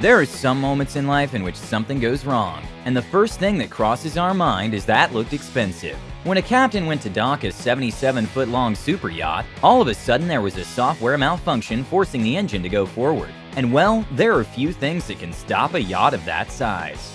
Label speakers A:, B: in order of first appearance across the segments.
A: There are some moments in life in which something goes wrong, and the first thing that crosses our mind is that looked expensive. When a captain went to dock a 77-foot-long super yacht, all of a sudden there was a software malfunction forcing the engine to go forward. And well, there are few things that can stop a yacht of that size.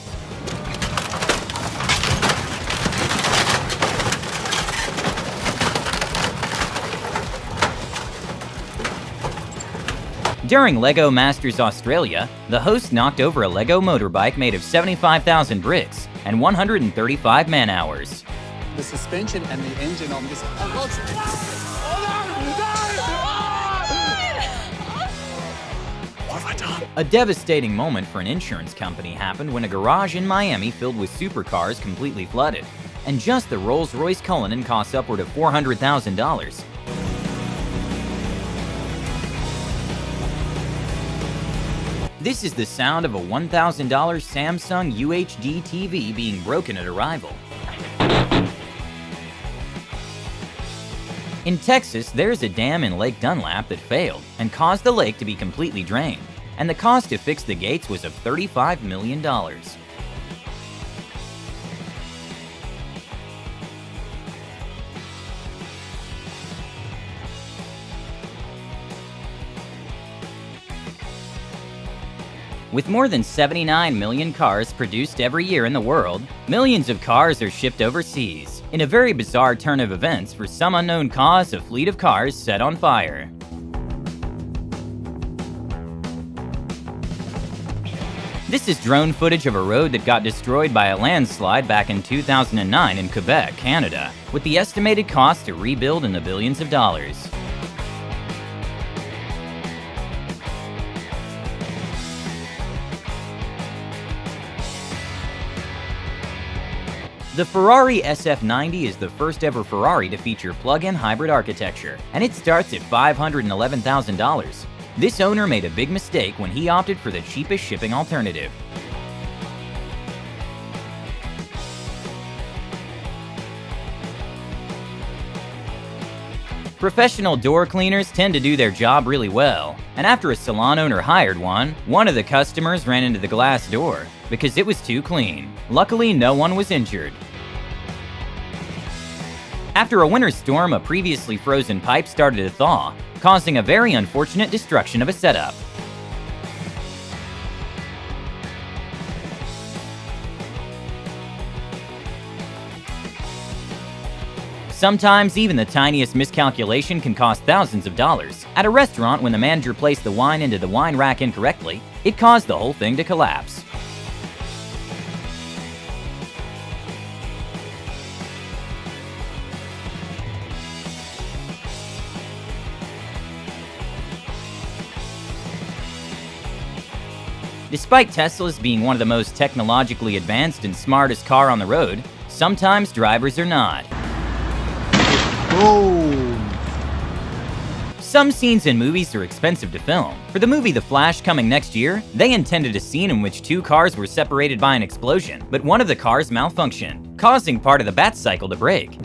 A: During LEGO Masters Australia, the host knocked over a LEGO motorbike made of 75,000 bricks and 135 man-hours.
B: The suspension and the engine on this... What have I done?
A: A devastating moment for an insurance company happened when a garage in Miami filled with supercars completely flooded, and just the Rolls-Royce Cullinan cost upward of $400,000. This is the sound of a $1,000 Samsung UHD TV being broken at arrival. In Texas, there's a dam in Lake Dunlap that failed and caused the lake to be completely drained, and the cost to fix the gates was of $35 million. With more than 79 million cars produced every year in the world, millions of cars are shipped overseas. In a very bizarre turn of events, for some unknown cause, a fleet of cars set on fire. This is drone footage of a road that got destroyed by a landslide back in 2009 in Quebec, Canada, with the estimated cost to rebuild in the billions of dollars. The Ferrari SF90 is the first ever Ferrari to feature plug-in hybrid architecture, and it starts at $511,000. This owner made a big mistake when he opted for the cheapest shipping alternative. Professional door cleaners tend to do their job really well, and after a salon owner hired one of the customers ran into the glass door because it was too clean. Luckily, no one was injured. After a winter storm, a previously frozen pipe started to thaw, causing a very unfortunate destruction of a setup. Sometimes even the tiniest miscalculation can cost thousands of dollars. At a restaurant, when the manager placed the wine into the wine rack incorrectly, it caused the whole thing to collapse. Despite Teslas being one of the most technologically advanced and smartest car on the road, sometimes drivers are not.
B: Boom!
A: Some scenes in movies are expensive to film. For the movie The Flash coming next year, they intended a scene in which two cars were separated by an explosion, but one of the cars malfunctioned, causing part of the bat cycle to break.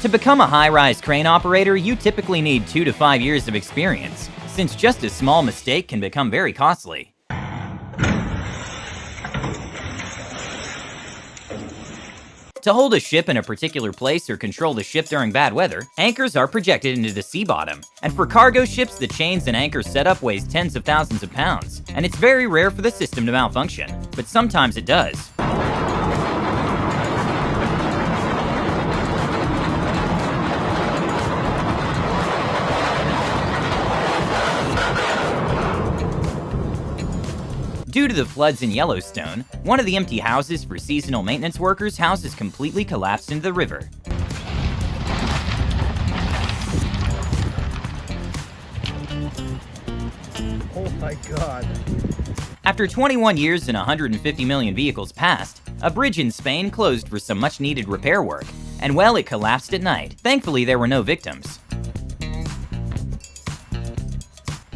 A: To become a high-rise crane operator, you typically need 2 to 5 years of experience, since just a small mistake can become very costly. To hold a ship in a particular place or control the ship during bad weather, anchors are projected into the sea bottom. And for cargo ships, the chains and anchor setup weighs tens of thousands of pounds, and it's very rare for the system to malfunction, but sometimes it does. Due to the floods in Yellowstone, one of the empty houses for seasonal maintenance workers' houses completely collapsed into the river.
B: Oh my God.
A: After 21 years and 150 million vehicles passed, a bridge in Spain closed for some much-needed repair work, and well, it collapsed at night. Thankfully, there were no victims.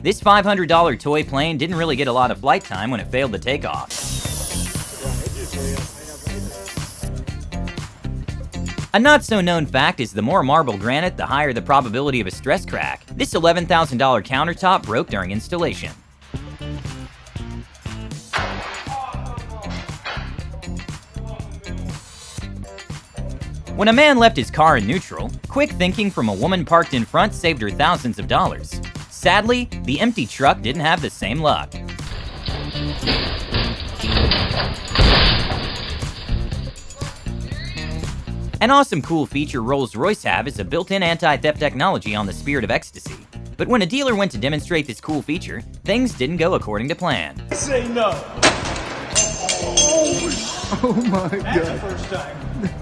A: This $500 toy plane didn't really get a lot of flight time when it failed to take off. A not-so-known fact is the more marble granite, the higher the probability of a stress crack. This $11,000 countertop broke during installation. When a man left his car in neutral, quick thinking from a woman parked in front saved her thousands of dollars. Sadly, the empty truck didn't have the same luck. An awesome cool feature Rolls-Royce have is a built-in anti-theft technology on the Spirit of Ecstasy. But when a dealer went to demonstrate this cool feature, things didn't go according to plan.
C: Say no.
B: Oh my
C: That's the
B: god.
C: first time.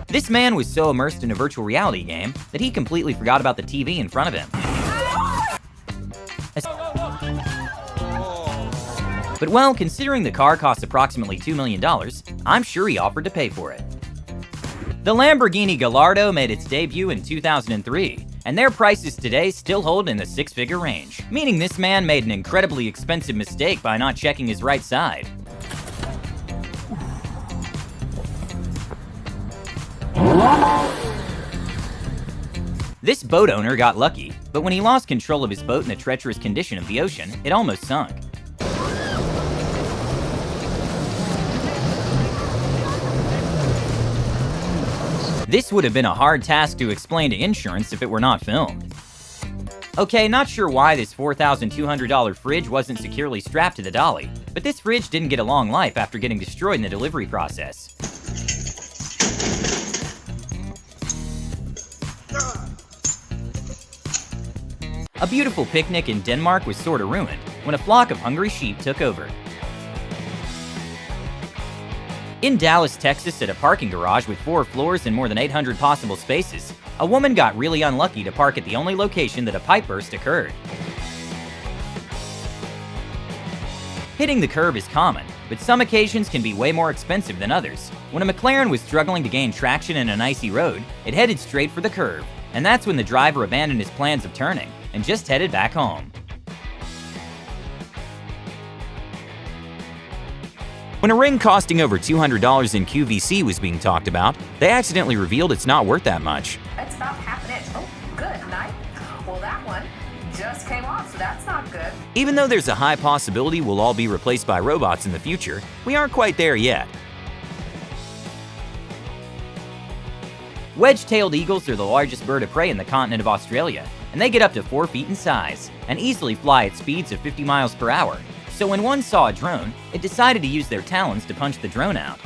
A: This man was so immersed in a virtual reality game that he completely forgot about the TV in front of him. But well, considering the car cost approximately $2 million, I'm sure he offered to pay for it. The Lamborghini Gallardo made its debut in 2003, and their prices today still hold in the six-figure range, meaning this man made an incredibly expensive mistake by not checking his right side. This boat owner got lucky, but when he lost control of his boat in the treacherous condition of the ocean, it almost sunk. This would have been a hard task to explain to insurance if it were not filmed. Okay, not sure why this $4,200 fridge wasn't securely strapped to the dolly, but this fridge didn't get a long life after getting destroyed in the delivery process. A beautiful picnic in Denmark was sorta ruined when a flock of hungry sheep took over. In Dallas, Texas, at a parking garage with 4 floors and more than 800 possible spaces, a woman got really unlucky to park at the only location that a pipe burst occurred. Hitting the curb is common, but some occasions can be way more expensive than others. When a McLaren was struggling to gain traction in an icy road, it headed straight for the curb, and that's when the driver abandoned his plans of turning and just headed back home. When a ring costing over $200 in QVC was being talked about, they accidentally revealed it's not worth that much.
D: It's about half an inch. Oh, good night. Well, that one just came off, so that's not good.
A: Even though there's a high possibility we'll all be replaced by robots in the future, we aren't quite there yet. Wedge-tailed eagles are the largest bird of prey in the continent of Australia, and they get up to 4 feet in size and easily fly at speeds of 50 miles per hour. So when one saw a drone, it decided to use their talons to punch the drone out.